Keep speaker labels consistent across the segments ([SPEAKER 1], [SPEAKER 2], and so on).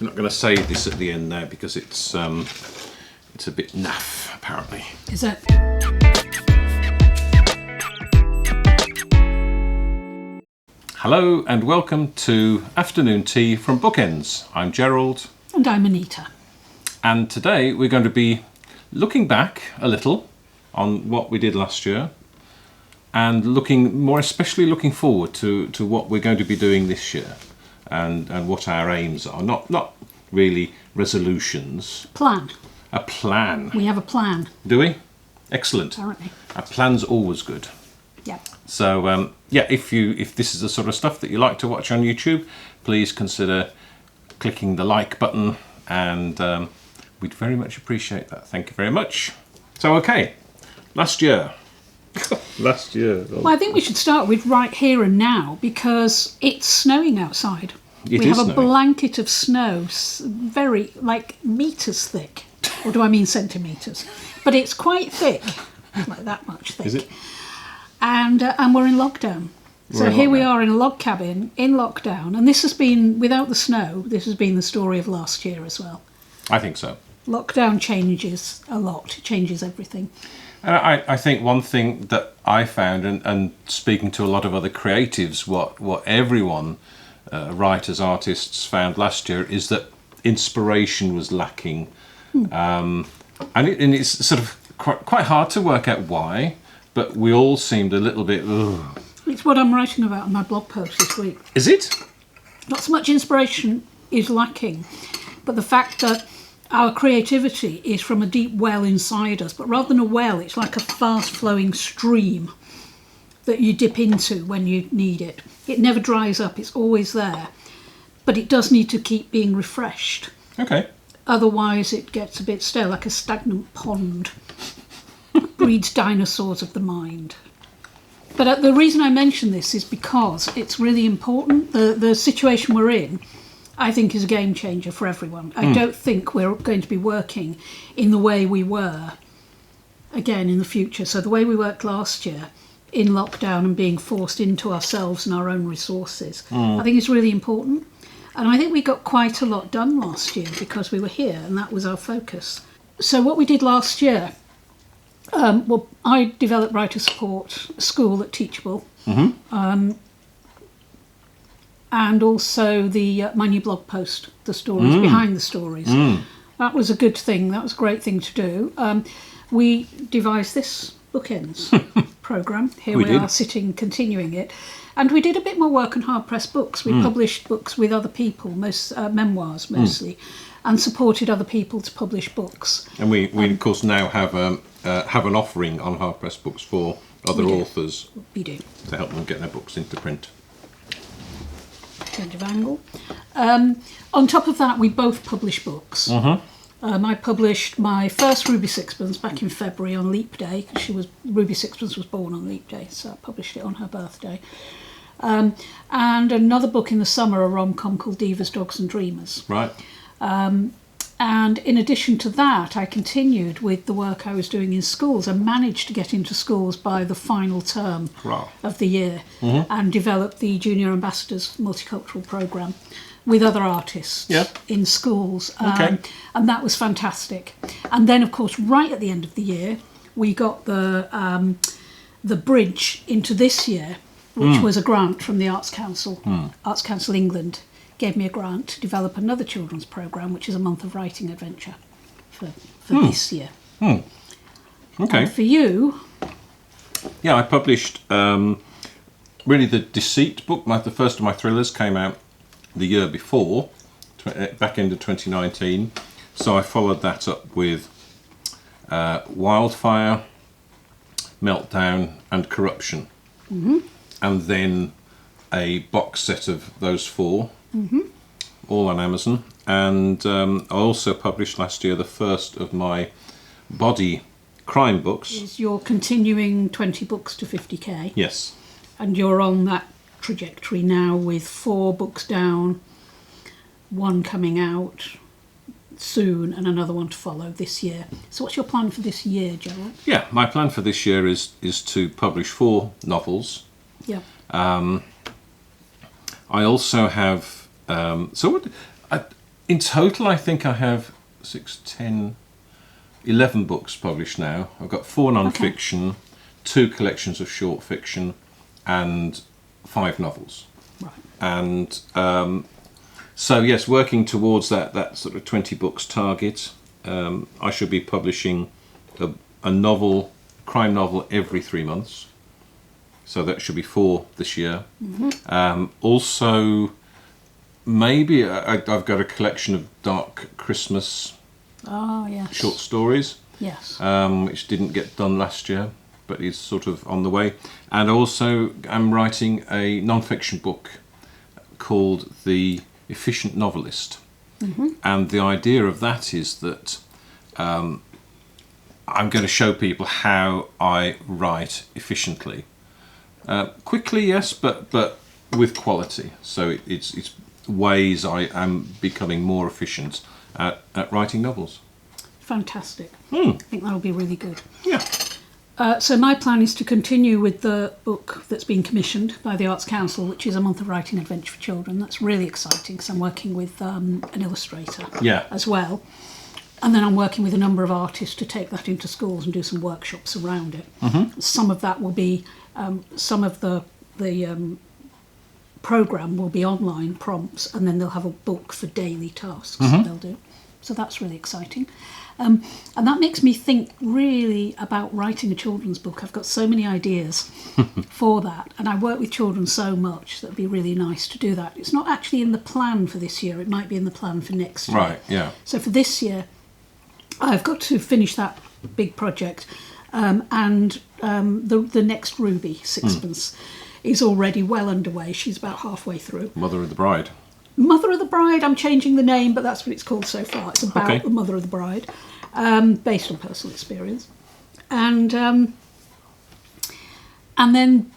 [SPEAKER 1] I'm not going to say this at the end now because it's a bit naff, apparently.
[SPEAKER 2] Is it?
[SPEAKER 1] Hello and welcome to Afternoon Tea from Bookends. I'm Gerald.
[SPEAKER 2] And I'm Anita.
[SPEAKER 1] And today we're going to be looking back a little on what we did last year and especially looking forward to what we're going to be doing this year and what our aims are. Not really resolutions.
[SPEAKER 2] Plan.
[SPEAKER 1] A plan.
[SPEAKER 2] We have a plan.
[SPEAKER 1] Do we? Excellent.
[SPEAKER 2] Apparently.
[SPEAKER 1] A plan's always good.
[SPEAKER 2] Yeah.
[SPEAKER 1] So if this is the sort of stuff that you like to watch on YouTube, please consider clicking the like button, and we'd very much appreciate that. Thank you very much. So okay, last year. Last year.
[SPEAKER 2] Well, I think we should start with right here and now because it's snowing outside. We have a blanket of snow, very meters thick, or do I mean centimetres? But it's quite thick, like that much thick.
[SPEAKER 1] Is it?
[SPEAKER 2] And we're in lockdown. So here we are in a log cabin in lockdown, and this has been, without the snow, this has been the story of last year as well.
[SPEAKER 1] I think so.
[SPEAKER 2] Lockdown changes a lot. It changes everything.
[SPEAKER 1] And I think one thing that I found, and speaking to a lot of other creatives, what everyone, writers, artists, found last year is that inspiration was lacking. And it's sort of quite hard to work out why, but we all seemed a little bit... Ugh.
[SPEAKER 2] It's what I'm writing about in my blog post this week.
[SPEAKER 1] Is it?
[SPEAKER 2] Not so much inspiration is lacking, but the fact that our creativity is from a deep well inside us, but rather than a well, it's like a fast-flowing stream that you dip into when you need it. It never dries up, it's always there, but it does need to keep being refreshed.
[SPEAKER 1] Okay.
[SPEAKER 2] Otherwise it gets a bit stale, like a stagnant pond. Breeds dinosaurs of the mind. But the reason I mention this is because it's really important. The situation we're in, I think, is a game changer for everyone. I don't think we're going to be working in the way we were again in the future. So the way we worked last year in lockdown and being forced into ourselves and our own resources, I think is really important. And I think we got quite a lot done last year because we were here and that was our focus. So what we did last year, I developed Writer Support School at Teachable. And also my new blog post, The Stories Behind the Stories. That was a good thing. That was a great thing to do. We devised this Bookends programme. Here we are sitting, continuing it. And we did a bit more work on hard-pressed books. We published books with other people, memoirs mostly, and supported other people to publish books. And we
[SPEAKER 1] of course, now have an offering on hard-pressed books for other authors.
[SPEAKER 2] We do.
[SPEAKER 1] To help them get their books into print.
[SPEAKER 2] Change of angle. On top of that, we both publish books. I published my first Ruby Sixpence back in February on Leap Day. Ruby Sixpence was born on Leap Day, so I published it on her birthday. And another book in the summer, a rom-com called Divas, Dogs and Dreamers.
[SPEAKER 1] Right.
[SPEAKER 2] And in addition to that, I continued with the work I was doing in schools. I managed to get into schools by the final term of the year and developed the Junior Ambassadors Multicultural Programme with other artists in schools. And that was fantastic. And then, of course, right at the end of the year, we got the bridge into this year, which was a grant from the Arts Council, Arts Council England. Gave me a grant to develop another children's programme, which is a month of writing adventure for this year.
[SPEAKER 1] Okay.
[SPEAKER 2] And for you?
[SPEAKER 1] Yeah, I published really the Deceit book. The first of my thrillers came out the year before, back end of 2019. So I followed that up with Wildfire, Meltdown and Corruption. And then a box set of those four. All on Amazon, and I also published last year the first of my body crime books.
[SPEAKER 2] Is your continuing 20 books to 50k?
[SPEAKER 1] Yes.
[SPEAKER 2] And you're on that trajectory now with 4 books down, 1 coming out soon and another one to follow this year. So what's your plan for this year, Gerald?
[SPEAKER 1] Yeah, my plan for this year is to publish 4 novels.
[SPEAKER 2] Yeah.
[SPEAKER 1] I also have In total, I think I have 6, 10, 11 books published now. I've got 4 non-fiction, 2 collections of short fiction, and 5 novels.
[SPEAKER 2] Right.
[SPEAKER 1] And so, yes, working towards that sort of 20 books target. I should be publishing a novel, crime novel, every 3 months. So that should be 4 this year. Also, maybe I've got a collection of dark Christmas short stories.
[SPEAKER 2] Yes.
[SPEAKER 1] Which didn't get done last year, but is sort of on the way. And also, I'm writing a non-fiction book called The Efficient Novelist. And the idea of that is that I'm going to show people how I write efficiently. Quickly, yes, but with quality. So it's ways I am becoming more efficient at writing novels.
[SPEAKER 2] Fantastic. I think that'll be really good.
[SPEAKER 1] Yeah.
[SPEAKER 2] So my plan is to continue with the book that's been commissioned by the Arts Council, which is A Month of Writing Adventure for Children. That's really exciting because I'm working with an illustrator as well. And then I'm working with a number of artists to take that into schools and do some workshops around it. Some of that will be, some of the programme will be online prompts, and then they'll have a book for daily tasks that they'll do. So that's really exciting. And that makes me think really about writing a children's book. I've got so many ideas for that, and I work with children so much that it'd be really nice to do that. It's not actually in the plan for this year, it might be in the plan for next year.
[SPEAKER 1] Right, yeah.
[SPEAKER 2] So for this year, I've got to finish that big project, and the next Ruby, Sixpence, is already well underway. She's about halfway through.
[SPEAKER 1] Mother of the Bride.
[SPEAKER 2] Mother of the Bride, I'm changing the name, but that's what it's called so far. It's about the Mother of the Bride, based on personal experience. And then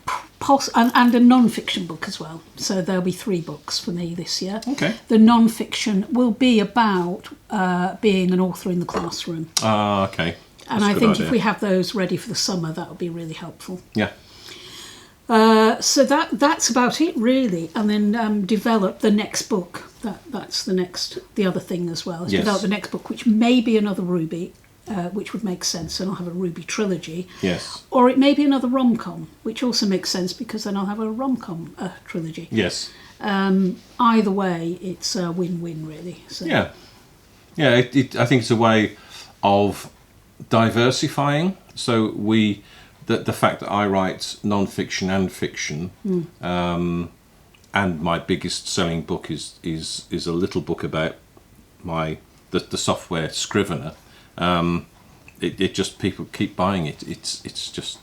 [SPEAKER 2] and a non-fiction book as well. So there'll be 3 books for me this year.
[SPEAKER 1] Okay.
[SPEAKER 2] The non-fiction will be about being an author in the classroom.
[SPEAKER 1] Okay.
[SPEAKER 2] And I think if we have those ready for the summer, that'll be really helpful.
[SPEAKER 1] Yeah.
[SPEAKER 2] So that's about it really, and then develop the next book. That's the other thing as well. Is develop the next book, which may be another Ruby, which would make sense, and I'll have a Ruby trilogy.
[SPEAKER 1] Yes.
[SPEAKER 2] Or it may be another rom-com, which also makes sense because then I'll have a rom-com trilogy.
[SPEAKER 1] Yes.
[SPEAKER 2] Either way, it's a win-win really. So.
[SPEAKER 1] Yeah. Yeah. I think it's a way of diversifying. So the fact that I write non-fiction and fiction, and my biggest selling book is a little book about the software Scrivener. It just, people keep buying it. It's just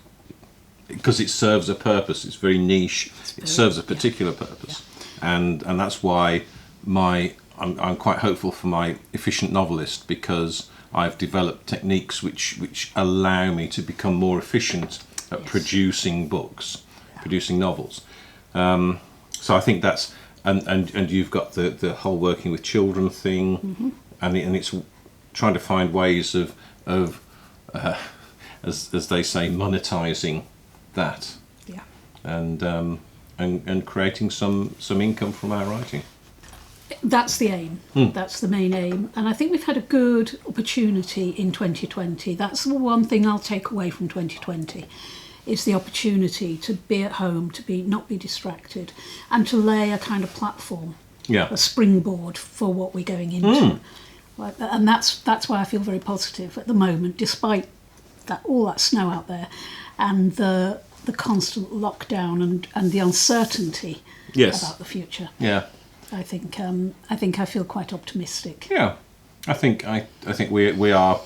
[SPEAKER 1] because it serves a purpose. It's very niche. It serves a particular purpose, and that's why I'm quite hopeful for my Efficient Novelist, because I've developed techniques which allow me to become more efficient at producing books, producing novels. So I think that's, and you've got the whole working with children thing, and it's trying to find ways of as they say, monetizing that, and creating some income from our writing.
[SPEAKER 2] That's the aim. That's the main aim. And I think we've had a good opportunity in 2020. That's the one thing I'll take away from 2020, is the opportunity to be at home, to not be distracted, and to lay a kind of platform, a springboard for what we're going into. And that's why I feel very positive at the moment, despite all that snow out there and the constant lockdown and the uncertainty about the future.
[SPEAKER 1] Yeah.
[SPEAKER 2] I think I feel quite optimistic.
[SPEAKER 1] Yeah, I think we are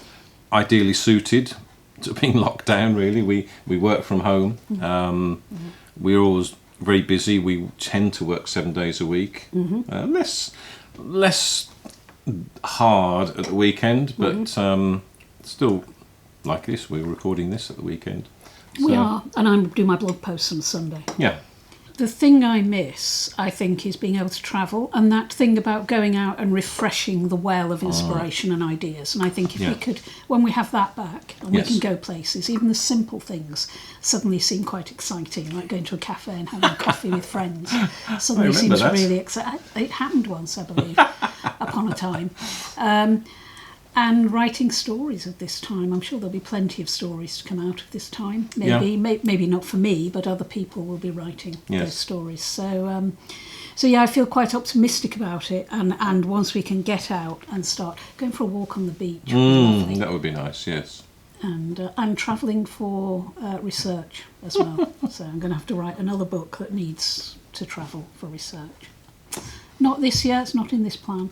[SPEAKER 1] ideally suited to being locked down. Really, we work from home. We're always very busy. We tend to work 7 days a week. Less hard at the weekend, but still like this. We're recording this at the weekend.
[SPEAKER 2] We are, and I'm doing my blog posts on Sunday.
[SPEAKER 1] Yeah.
[SPEAKER 2] The thing I miss, I think, is being able to travel, and that thing about going out and refreshing the well of inspiration and ideas. And I think if we could, when we have that back and we can go places, even the simple things suddenly seem quite exciting, like going to a cafe and having a coffee with friends. Suddenly seems really exciting. It happened once, I believe, upon a time. And writing stories of this time. I'm sure there'll be plenty of stories to come out of this time. Maybe not for me, but other people will be writing those stories. So, I feel quite optimistic about it. And once we can get out and start going for a walk on the beach,
[SPEAKER 1] that would be nice. Yes.
[SPEAKER 2] And travelling for research as well. So I'm going to have to write another book that needs to travel for research. Not this year. It's not in this plan.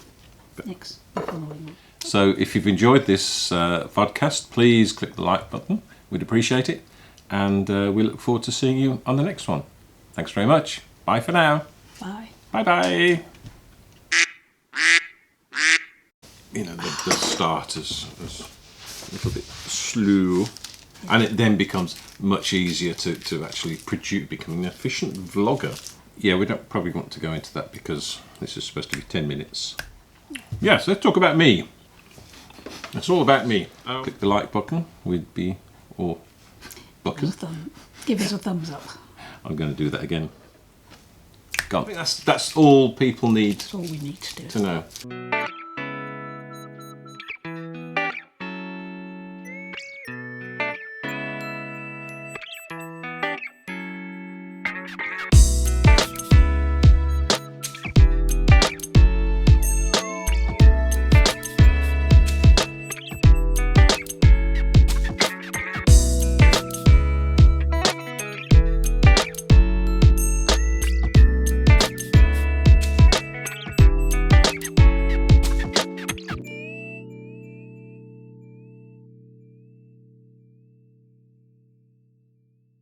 [SPEAKER 2] Next, the following one.
[SPEAKER 1] So if you've enjoyed this podcast, please click the like button. We'd appreciate it. And we look forward to seeing you on the next one. Thanks very much. Bye for now.
[SPEAKER 2] Bye.
[SPEAKER 1] Bye-bye. You know, the start is a little bit slow. And it then becomes much easier to actually produce, becoming an efficient vlogger. Yeah, we don't probably want to go into that because this is supposed to be 10 minutes. Yes, let's talk about me. It's all about me. Click the like button. Or button.
[SPEAKER 2] Give us a thumbs up.
[SPEAKER 1] I'm going to do that again. Go on. I think that's all people need.
[SPEAKER 2] That's all we need to do.
[SPEAKER 1] To know.